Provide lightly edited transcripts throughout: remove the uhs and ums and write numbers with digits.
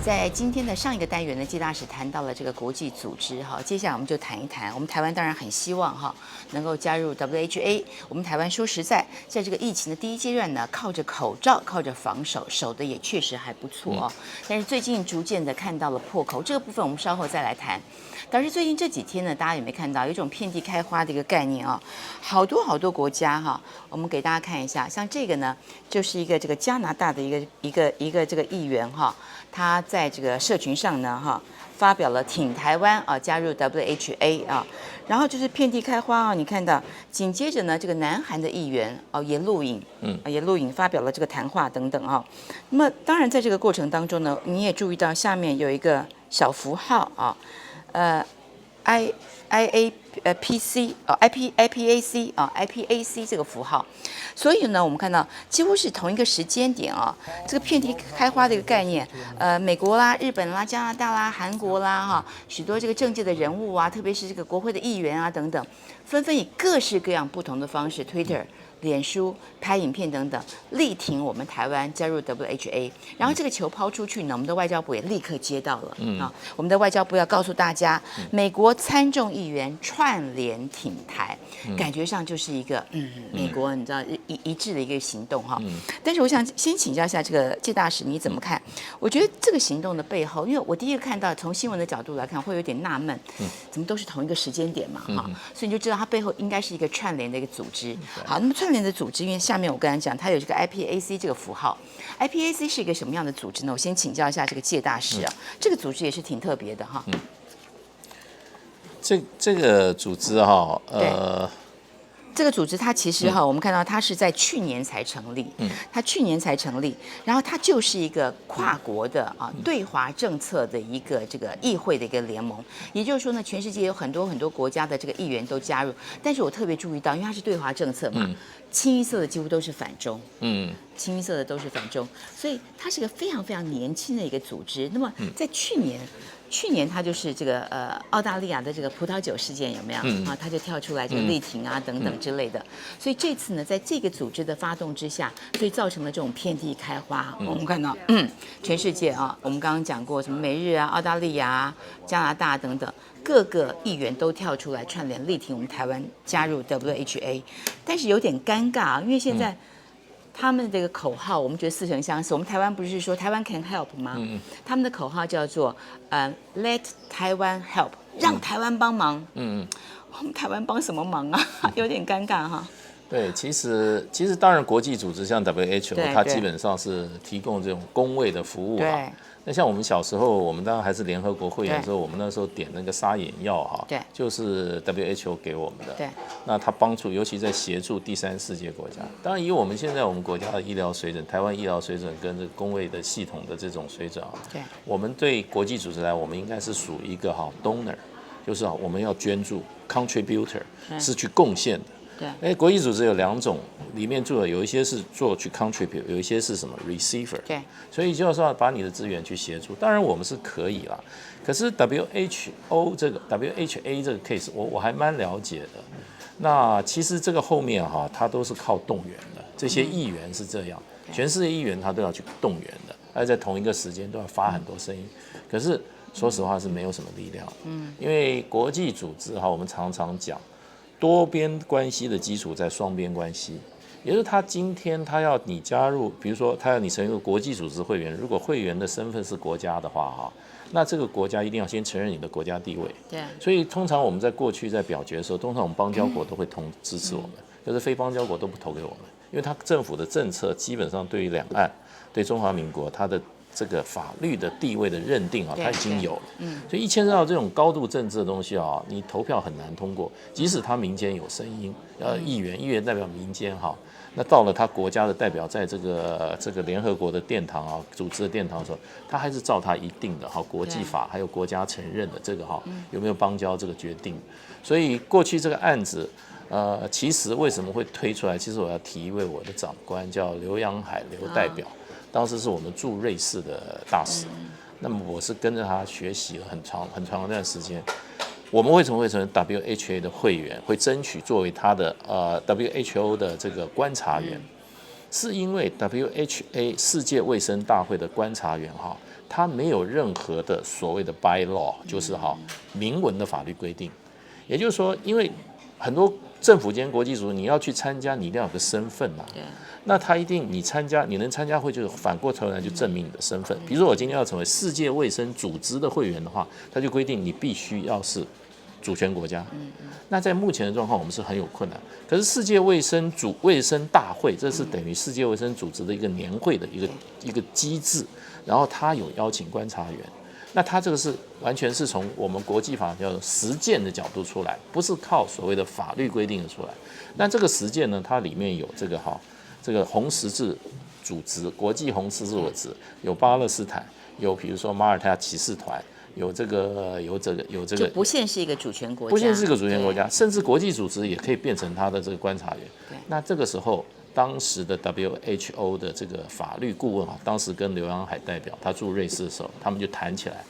在今天的上一个单元呢，季大使谈到了这个国际组织哈，接下来我们就谈一谈，我们台湾当然很希望哈能够加入 WHA。我们台湾说实在，在这个疫情的第一阶段呢，靠着口罩、靠着防守，守的也确实还不错哦。但是最近逐渐的看到了破口，这个部分我们稍后再来谈。但是最近这几天呢，大家有没有看到有一种遍地开花的一个概念啊？好多国家哈，我们给大家看一下，像这个呢，就是一个这个加拿大的一个这个议员哈。他在这个社群上呢，发表了挺台湾啊加入 WHA 啊，然后就是遍地开花啊，你看到，紧接着呢，这个南韩的议员也录影，也录影发表了这个谈话等等啊。那么当然在这个过程当中呢，你也注意到下面有一个小符号啊IPAC 这个符号，所以呢，我们看到几乎是同一个时间点啊，这个遍地开花的一个概念，美国啦、日本啦、加拿大啦、韩国啦许多这个政界的人物啊，特别是这个国会的议员啊等等，纷纷以各式各样不同的方式，Twitter、脸书拍影片等等，力挺我们台湾加入 WHA。然后这个球抛出去呢，我们的外交部也立刻接到了我们的外交部要告诉大家，美国参众议员串联挺台，感觉上就是一个美国你知道一致的一个行动哈。但是我想先请教一下这个季大使你怎么看？我觉得这个行动的背后，因为我第一个看到从新闻的角度来看，会有点纳闷，怎么都是同一个时间点嘛所以你就知道它背后应该是一个串联的一个组织。好，那么串联的组织，因为下面我刚才讲，它有这个 IPAC 这个符号 ，IPAC 是一个什么样的组织呢？我先请教一下这个介大使啊，这个组织也是挺特别的哈。这个组织这个组织它其实我们看到它是在去年才成立，它去年才成立，然后它就是一个跨国的对华政策的一个这个议会的一个联盟，也就是说呢，全世界有很多国家的这个议员都加入，但是我特别注意到，因为它是对华政策嘛，清一色的几乎都是反中，清一色的都是反中，所以它是个非常年轻的一个组织。那么在去年他就是这个澳大利亚的这个葡萄酒事件有没有他就跳出来这个力挺啊等等之类的。所以这次呢，在这个组织的发动之下，所以造成了这种遍地开花。我们看到全世界我们刚刚讲过什么美日啊、澳大利亚、加拿大等等各个议员都跳出来串联力挺我们台湾加入 WHA， 但是有点尴尬因为现在。他们这个口号，我们觉得似曾相识。我们台湾不是说台湾 can help 吗？他们的口号叫做Let Taiwan help， 让台湾帮忙。我们台湾帮什么忙啊？有点尴尬哈。对，其实当然，国际组织像 WHO， 它基本上是提供这种公卫的服务啊。那像我们小时候，我们当然还是联合国会员的时候，我们那时候点那个沙眼药就是 WHO 给我们的。那它帮助，尤其在协助第三世界国家。当然，以我们现在我们国家的医疗水准，台湾医疗水准跟这个公卫的系统的这种水准我们对国际组织来，我们应该是属于一个donor， 就是我们要捐助 contributor， 是去贡献的。国际组织有两种，里面有一些是做去 contribute， 有一些是什么 receiver。所以就是要把你的资源去协助。当然我们是可以啦，可是 WHA 这个 case， 我还蛮了解的。那其实这个后面它都是靠动员的，这些议员是这样，全世界议员他都要去动员的，而在同一个时间都要发很多声音。可是说实话是没有什么力量，因为国际组织我们常常讲。多边关系的基础在双边关系，也就是他今天他要你加入，比如说他要你成为一个国际组织会员，如果会员的身份是国家的话那这个国家一定要先承认你的国家地位。所以通常我们在过去在表决的时候，通常我们邦交国都会支持我们，就是非邦交国都不投给我们，因为他政府的政策基本上对于两岸、对中华民国他的这个法律的地位的认定它已经有了，所以一牵涉到这种高度政治的东西你投票很难通过，即使他民间有声音，议员代表民间那到了他国家的代表在这个联合国的殿堂组织的殿堂的时候，他还是照他一定的国际法还有国家承认的这个有没有邦交这个决定，所以过去这个案子。其实为什么会推出来？其实我要提一位我的长官，叫刘洋海刘代表，当时是我们驻瑞士的大使。那么我是跟着他学习了很长一段时间。我们为什么会成为 WHA 的会员，会争取作为他的WHO 的这个观察员？是因为 WHA 世界卫生大会的观察员哈，他没有任何的所谓的 bylaw， 就是明文的法律规定。也就是说，因为很多政府间国际组织你要去参加，你一定要有个身份嘛。那他一定你能参加会，就是反过头来就证明你的身份。比如说我今天要成为世界卫生组织的会员的话，他就规定你必须要是主权国家。那在目前的状况，我们是很有困难。可是世界卫生大会，这是等于世界卫生组织的一个年会的一个机制，然后他有邀请观察员。那他这个是完全是从我们国际法叫做实践的角度出来，不是靠所谓的法律规定的出来。那这个实践呢，它里面有这个红十字组织、国际红十字组织，有巴勒斯坦，有比如说马耳他骑士团，有这个，就不限是一个主权国家，不限是一个主权国家，甚至国际组织也可以变成他的这个观察员。那这个时候，当时的 WHO 的这个法律顾问当时跟刘洋海代表他驻瑞士的时候，他们就谈起来，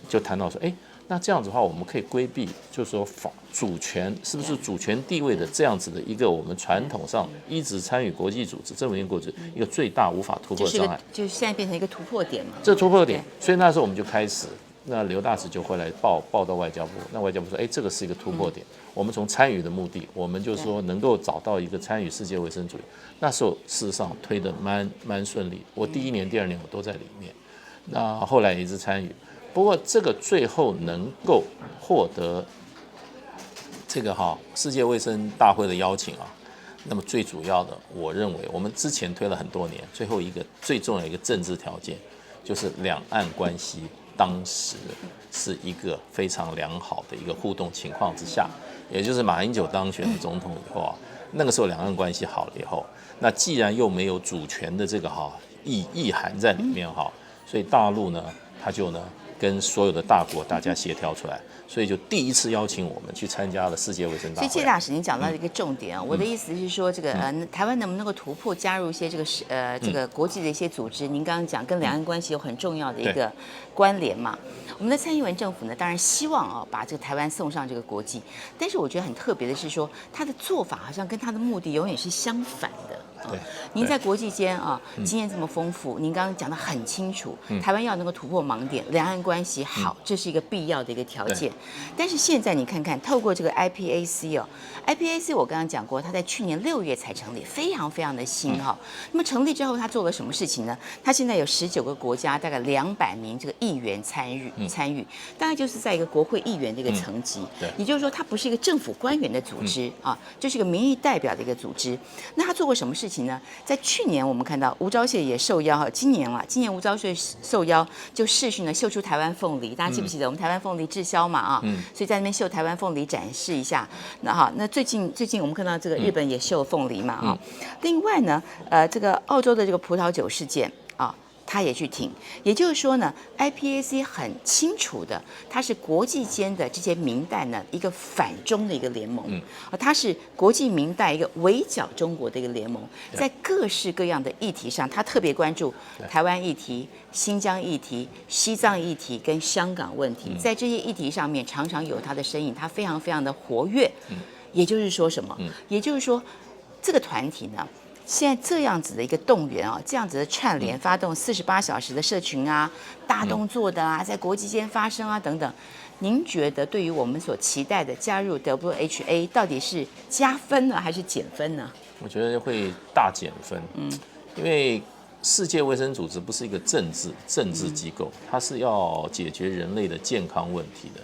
就谈到说，那这样子的话，我们可以规避，就是说主权是不是主权地位的这样子的一个我们传统上一直参与国际组织、政府间国际一个最大无法突破的障碍，就是现在变成一个突破点嘛。这突破点，所以那时候我们就开始。那刘大使就会来报到外交部，那外交部说，这个是一个突破点。我们从参与的目的，我们就说能够找到一个参与世界卫生组织。那时候事实上推得蛮顺利，我第1年、第2年我都在里面。那后来也一直参与，不过这个最后能够获得这个世界卫生大会的邀请那么最主要的，我认为我们之前推了很多年，最后一个最重要的一个政治条件，就是两岸关系。当时是一个非常良好的一个互动情况之下，也就是马英九当选的总统以后那个时候两岸关系好了以后，那既然又没有主权的这个意涵在里面所以大陆呢，他就呢跟所有的大国大家协调出来，所以就第一次邀请我们去参加了世界卫生大会。所以谢大使，您讲到一个重点我的意思是说，这个台湾能不能够突破加入一些这个国际的一些组织？您刚刚讲跟两岸关系有很重要的一个关联嘛。我们的蔡英文政府呢，当然希望把这个台湾送上这个国际，但是我觉得很特别的是说，他的做法好像跟他的目的永远是相反的。您在国际间经验这么丰富，您刚刚讲得很清楚，台湾要能够突破盲点，两岸关系好，这是一个必要的一个条件。但是现在你看看，透过这个 IPAC 我刚刚讲过，它在去年6月才成立，非常非常的新那么成立之后，它做了什么事情呢？它现在有19个国家，大概200名这个议员参与，大概就是在一个国会议员的一个层级。也就是说，它不是一个政府官员的组织就是一个民意代表的一个组织。那它做过什么事情呢？在去年我们看到吴钊燮也受邀今年吴钊燮受邀就视讯呢秀出台湾凤梨，大家记不记得我们台湾凤梨滞销嘛所以在那边秀台湾凤梨展示一下。那最近我们看到这个日本也秀凤梨嘛另外呢这个澳洲的这个葡萄酒事件他也去挺，也就是说呢 ，IPAC 很清楚的，它是国际间的这些民代呢一个反中的一个联盟，它是国际民代一个围剿中国的一个联盟，在各式各样的议题上，他特别关注台湾议题、新疆议题、西藏议题跟香港问题，在这些议题上面常常有他的身影，他非常非常的活跃。也就是说什么？也就是说，这个团体呢。现在这样子的一个动员这样子的串联，发动48小时的社群大动作的在国际间发生等等，您觉得对于我们所期待的加入 WHA 到底是加分呢，还是减分呢？我觉得会大减分，因为世界卫生组织不是一个政治机构，它是要解决人类的健康问题的。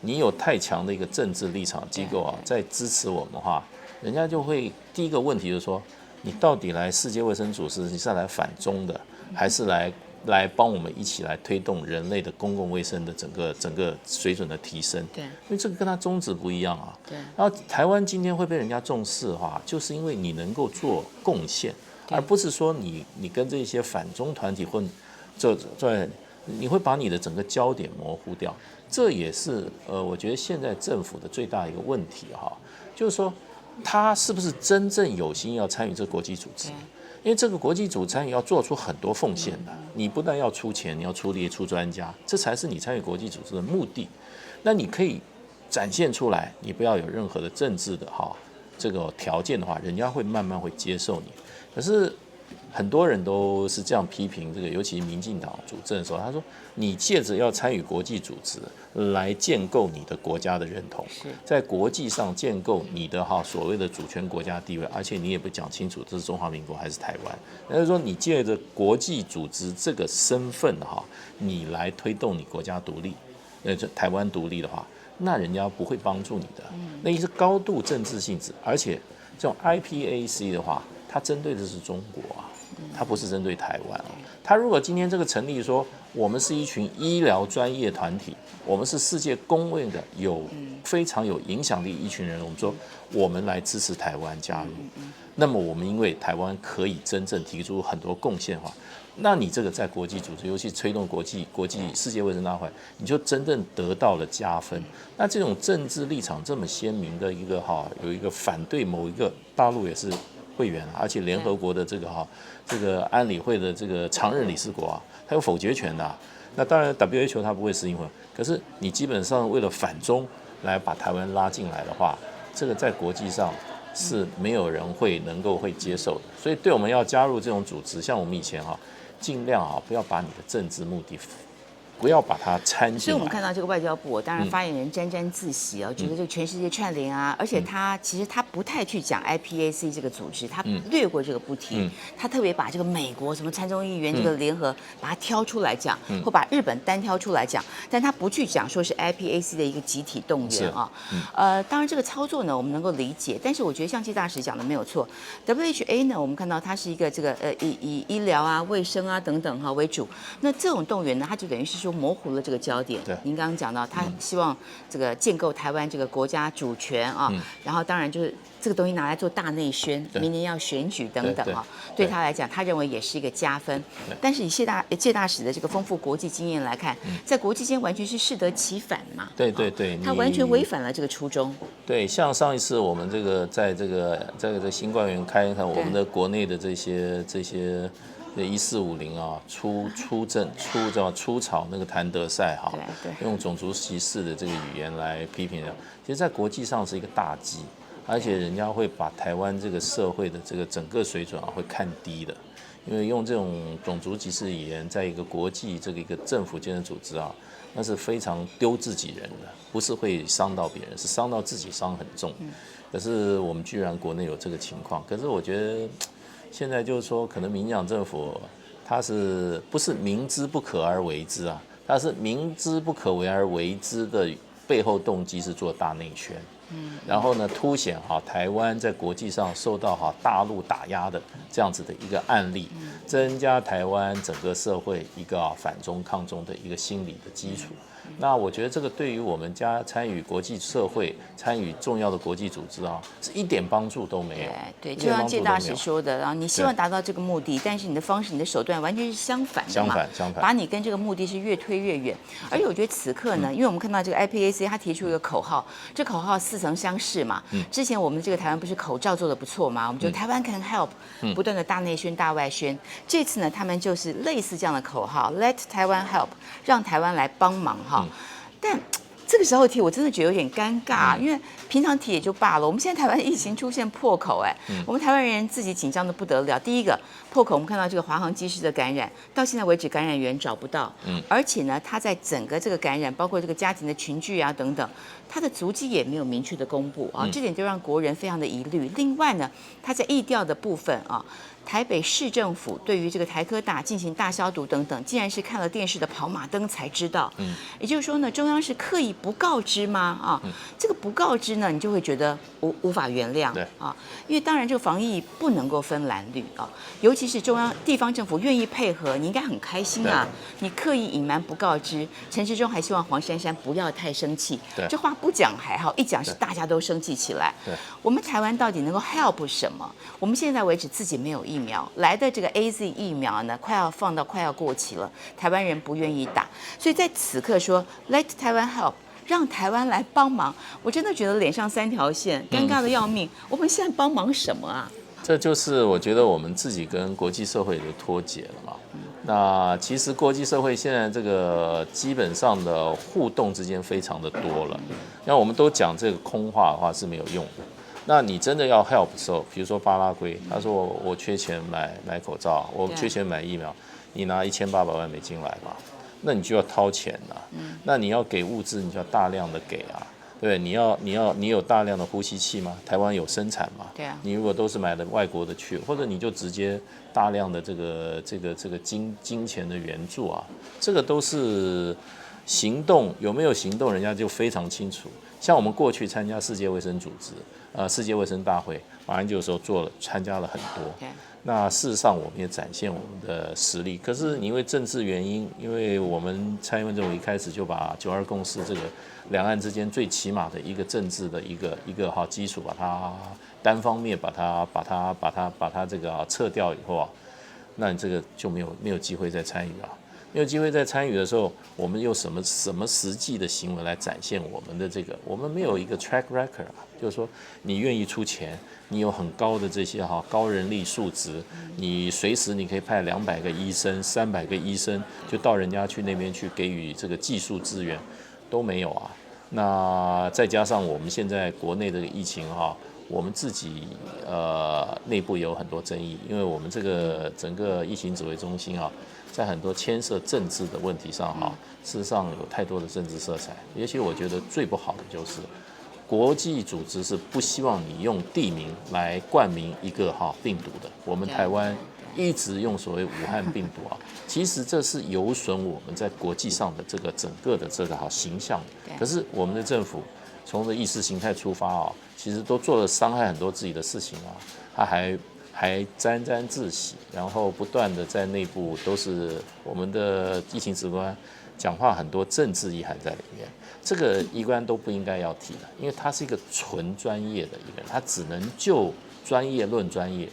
你有太强的一个政治立场机构在支持我们的话，人家就会第一个问题就是说。你到底来世界卫生组织，你是来反中的，还是来帮我们一起来推动人类的公共卫生的整个水准的提升？因为这个跟它宗旨不一样然后台湾今天会被人家重视的话，就是因为你能够做贡献，而不是说你跟这些反中团体你会把你的整个焦点模糊掉。这也是我觉得现在政府的最大一个问题就是说。他是不是真正有心要参与这个国际组织？因为这个国际组织参与要做出很多奉献的，你不但要出钱，你要出力、出专家，这才是你参与国际组织的目的。那你可以展现出来，你不要有任何的政治的这个条件的话，人家会慢慢会接受你。可是很多人都是这样批评这个，尤其民进党主政的时候，他说你借着要参与国际组织来建构你的国家的认同，在国际上建构你的所谓的主权国家地位，而且你也不讲清楚这是中华民国还是台湾，那就是说你借着国际组织这个身份你来推动你国家独立，台湾独立的话，那人家不会帮助你的，那也是高度政治性质，而且这种 IPAC 的话，它针对的是中国它不是针对台湾它如果今天这个成立说，我们是一群医疗专业团体，我们是世界公认的非常有影响力一群人，我们说我们来支持台湾加入，那么我们因为台湾可以真正提出很多贡献的话，那你这个在国际组织，尤其推动国际世界卫生大会，你就真正得到了加分。那这种政治立场这么鲜明的一个有一个反对某一个大陆也是会员，而且联合国的这个安理会的这个常任理事国它有否决权的那当然 WHO 它不会实行可是你基本上为了反中来把台湾拉进来的话，这个在国际上是没有人能够接受的。所以对我们要加入这种组织，像我们以前尽量不要把你的政治目的不要把它掺进来。所以我们看到这个外交部，当然发言人沾沾自喜觉得这个全世界串联而且其实他不太去讲 IPAC 这个组织，他略过这个不提，他特别把这个美国什么参众议员这个联合把它挑出来讲，或把日本单挑出来讲，但他不去讲说是 IPAC 的一个集体动员当然这个操作呢我们能够理解，但是我觉得像季大使讲的没有错 ，WHA 呢我们看到它是一个这个以医疗卫生等等为主，那这种动员呢，它就等于是说模糊了这个焦点。您刚刚讲到，他希望这个建构台湾这个国家主权然后当然就是这个东西拿来做大内宣，明年要选举等等对他来讲，他认为也是一个加分。但是以谢大使的这个丰富国际经验来看，在国际间完全是适得其反嘛。对，他完全违反了这个初衷。对，像上一次我们这个在这个新冠园开我们的国内的这些1450出草那个谭德赛用种族歧视的这个语言来批评的，其实在国际上是一个大忌，而且人家会把台湾这个社会的这个整个水准会看低的，因为用这种种族歧视语言在一个国际一个政府间的组织那是非常丢自己人的，不是会伤到别人，是伤到自己，伤很重。可是我们居然国内有这个情况，可是我觉得现在就是说，可能民进党政府他是不是明知不可而为之他是明知不可为而为之的背后动机是做大内宣。然后呢，凸显台湾在国际上受到大陆打压的这样子的一个案例，增加台湾整个社会一个反中抗中的一个心理的基础。那我觉得这个对于我们家参与国际社会、参与重要的国际组织是一点帮助都没有。对，就像谢大使说的你希望达到这个目的，但是你的方式、你的手段完全是相反的嘛，相反，把你跟这个目的是越推越远。而且我觉得此刻呢，因为我们看到这个 IPAC 他提出一个口号，这口号似曾相识嘛。之前我们这个台湾不是口罩做的不错吗？我们就台湾 can help，不断的大内宣、大外宣。这次呢，他们就是类似这样的口号 ，Let Taiwan help， 让台湾来帮忙但这个时候提，我真的觉得有点尴尬，因为平常提也就罢了，我们现在台湾疫情出现破口，我们台湾人自己紧张的不得了。第一个破口，我们看到这个华航机师的感染，到现在为止感染源找不到，而且呢，他在整个这个感染，包括这个家庭的群聚等等，他的足迹也没有明确的公布这点就让国人非常的疑虑。另外呢，他在疫调的部分台北市政府对于这个台科大进行大消毒等等，竟然是看了电视的跑马灯才知道。也就是说呢，中央是刻意不告知吗？这个不告知呢，你就会觉得无法原谅因为当然这个防疫不能够分蓝绿尤其是中央地方政府愿意配合，你应该很开心你刻意隐瞒不告知，陈时中还希望黄珊珊不要太生气，这话不讲还好，一讲是大家都生气起来。我们台湾到底能够 help 什么？我们现在为止自己没有疫苗，来的这个 AZ 疫苗呢，快要过期了，台湾人不愿意打，所以在此刻说 Let Taiwan help， 让台湾来帮忙，我真的觉得脸上3条线，尴尬的要命。我们现在帮忙什么这就是我觉得我们自己跟国际社会的脱节了嘛。那其实国际社会现在这个基本上的互动之间非常的多了，那我们都讲这个空话的话是没有用的。那你真的要 help 的时候，比如说巴拉圭，他说我缺钱买口罩，我缺钱买疫苗，你拿1800万美金来吧，那你就要掏钱了。那你要给物资，你就要大量的给啊。对，你有大量的呼吸器吗？台湾有生产吗？对啊。你如果都是买的外国的去，或者你就直接大量的这个金钱的援助啊，这个都是行动，有没有行动，人家就非常清楚。像我们过去参加世界卫生组织，世界卫生大会，马英九的时候参加了很多。那事实上，我们也展现我们的实力。可是你因为政治原因，因为我们蔡英文政府一开始就把9·2共识这个两岸之间最起码的一个政治的一个好基础，把它单方面把它这个撤掉以后啊，那你这个就没有机会再参与啊。没有机会再参与的时候，我们用什么实际的行为来展现我们的这个？我们没有一个 track record 啊，就是说你愿意出钱，你有很高的这些高人力素质，你随时你可以派200个医生、300个医生，就到人家去那边去给予这个技术资源，都没有啊。那再加上我们现在国内的疫情我们自己内部有很多争议，因为我们这个整个疫情指挥中心在很多牵涉政治的问题上事实上有太多的政治色彩。也许我觉得最不好的就是国际组织是不希望你用地名来冠名一个病毒的。我们台湾一直用所谓武汉病毒其实这是有损我们在国际上的这个整个的这个形象。可是我们的政府从这意识形态出发其实都做了伤害很多自己的事情他还沾沾自喜，然后不断的在内部都是我们的疫情指挥官讲话很多政治意涵在里面，这个医官都不应该要提的，因为他是一个纯专业的一个人，他只能就专业论专业，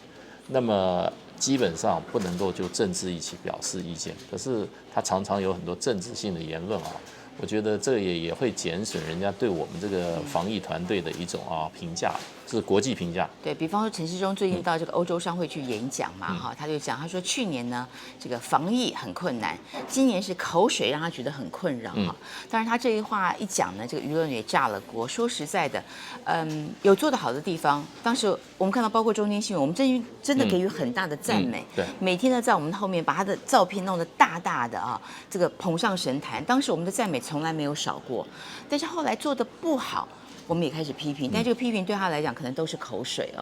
那么基本上不能够就政治一起表示意见，可是他常常有很多政治性的言论我觉得这也会减损人家对我们这个防疫团队的一种评价，是国际评价。对，比方说陈时中最近到这个欧洲商会去演讲嘛，他就讲，他说去年呢这个防疫很困难，今年是口水让他觉得很困扰当然他这一话一讲呢，这个舆论也炸了锅。说实在的，有做得好的地方，当时我们看到包括中间新闻，我们真的给予很大的赞美。对，每天呢在我们后面把他的照片弄得大大的这个捧上神坛，当时我们的赞美从来没有少过，但是后来做的不好，我们也开始批评，但这个批评对他来讲可能都是口水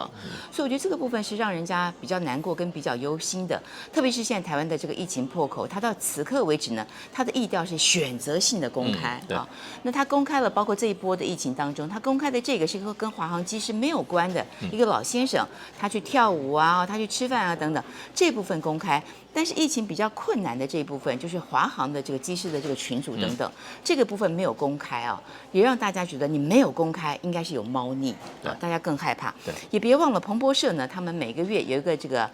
所以我觉得这个部分是让人家比较难过跟比较忧心的。特别是现在台湾的这个疫情破口，他到此刻为止呢，他的疫调是选择性的公开那他公开了，包括这一波的疫情当中，他公开的这个是跟华航机师没有关的一个老先生，他去跳舞他去吃饭等等，这部分公开。但是疫情比较困难的这一部分，就是华航的这个机师的这个群组等等，这个部分没有公开也让大家觉得你没有公开，应该是有猫腻大家更害怕。也别忘了彭博社呢，他们每个月有一个这个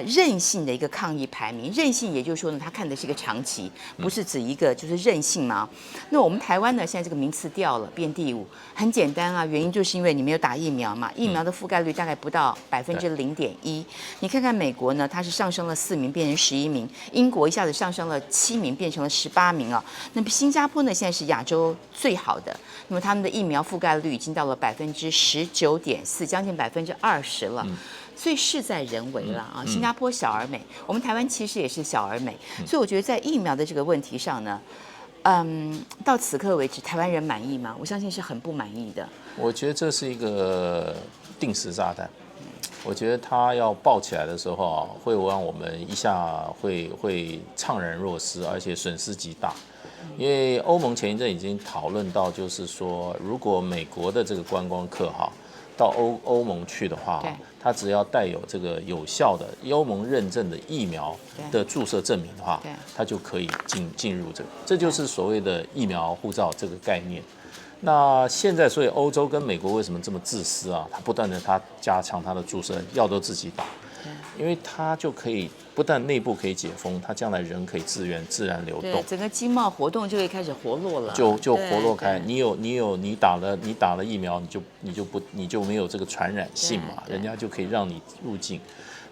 韧性的一个抗疫排名，韧性也就是说呢，他看的是一个长期，不是指一个就是韧性嘛。那我们台湾呢，现在这个名次掉了，变第5，很简单原因就是因为你没有打疫苗嘛，疫苗的覆盖率大概不到0.1%。你看看美国呢，它是上升了4名变成11名，英国一下子上升了7名变成了18名那么新加坡呢，现在是亚洲最好的，那么他们的疫苗覆盖率已经到了19.4%，将近20%了。所以事在人为了新加坡小而美，我们台湾其实也是小而美，所以我觉得在疫苗的这个问题上呢，到此刻为止，台湾人满意吗？我相信是很不满意的。我觉得这是一个定时炸弹。我觉得它要爆起来的时候会让我们一下会怅然若失，而且损失极大。因为欧盟前一阵已经讨论到，就是说，如果美国的这个观光客到欧盟去的话，他只要带有这个有效的欧盟认证的疫苗的注射证明的话，他就可以进入这就是所谓的疫苗护照这个概念。那现在，所以欧洲跟美国为什么这么自私他不断的加强他的注射，药都自己打，因为他就可以不但内部可以解封，他将来人可以自然流动，整个经贸活动就会开始活络了，就活络开。你打了疫苗，你就没有这个传染性嘛，人家就可以让你入境。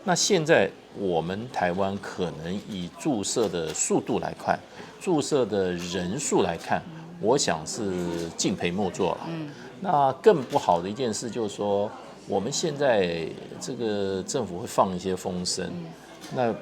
那现在我们台湾可能以注射的速度来看，注射的人数来看，我想是敬陪末座了。那更不好的一件事就是说，我们现在这个政府会放一些风声，那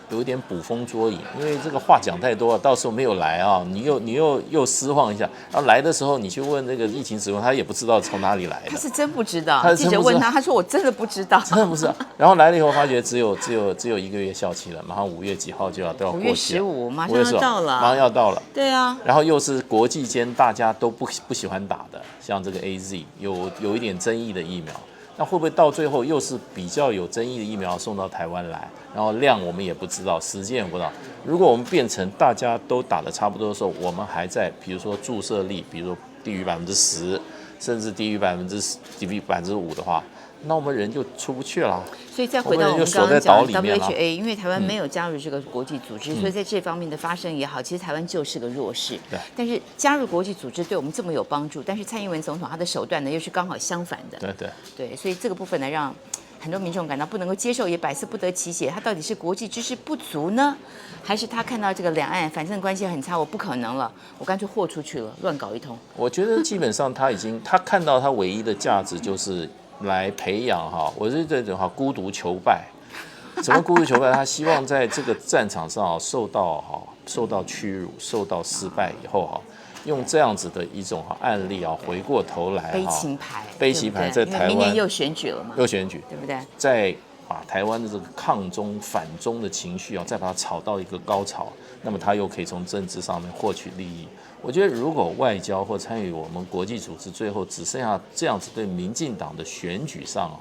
有一点捕风捉影，因为这个话讲太多了，到时候没有来啊，你又失望一下，然后来的时候你去问那个疫情指挥，他也不知道从哪里来的，他是真不知道。记者问他，他说我真的不知道，真的不知道。然后来了以后，发觉只有1个月效期了，马上5月几号都要过期了， 5月15马上要到了，马上要到了。对啊，然后又是国际间大家都不喜欢打的，像这个 AZ 有一点争议的疫苗。那会不会到最后又是比较有争议的疫苗送到台湾来，然后量我们也不知道，时间也不知道。如果我们变成大家都打得差不多的时候，我们还在比如说注射率，比如说低于10%，甚至低于5%的话，那我们人就出不去了。所以再回到我们刚刚讲 WHA， 因为台湾没有加入这个国际组织，所以在这方面的发生也好，其实台湾就是个弱势。对。但是加入国际组织对我们这么有帮助，但是蔡英文总统他的手段呢又是刚好相反的。对，所以这个部分呢让很多民众感到不能够接受，也百思不得其解。他到底是国际知识不足呢，还是他看到这个两岸反正关系很差，我不可能了，我干脆豁出去了，乱搞一通？我觉得基本上他看到他唯一的价值就是来培养我是这种孤独求败。怎么孤独求败？他希望在这个战场上受到屈辱、受到失败以后用这样子的一种案例回过头来背棋牌在台湾，明年又选举了嘛，又选举，对不对？再把台湾的这个抗中反中的情绪再把它炒到一个高潮，那么他又可以从政治上面获取利益。我觉得如果外交或参与我们国际组织，最后只剩下这样子对民进党的选举上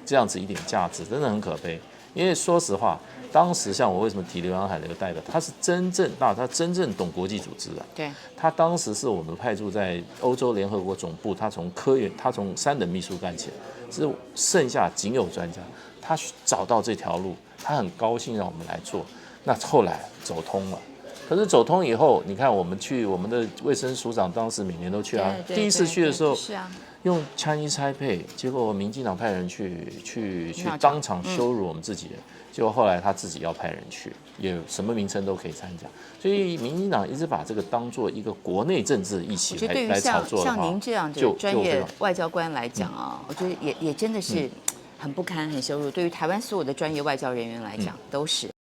这样子一点价值，真的很可悲。因为说实话，当时像我为什么提刘阳海刘代表，他是真正懂国际组织的。对，他当时是我们派驻在欧洲联合国总部，他从3等秘书干起来，是剩下仅有专家，他找到这条路，他很高兴让我们来做。那后来走通了。可是走通以后，你看我们的卫生署长当时每年都去啊，第一次去的时候，用 Chinese Taipei， 结果民进党派人去当场羞辱我们自己人，结果后来他自己要派人去，也什么名称都可以参加，所以民进党一直把这个当做一个国内政治议题来炒作的话，像您这样的专业外交官来讲我觉得也真的是很不堪、很羞辱，对于台湾所有的专业外交人员来讲都是。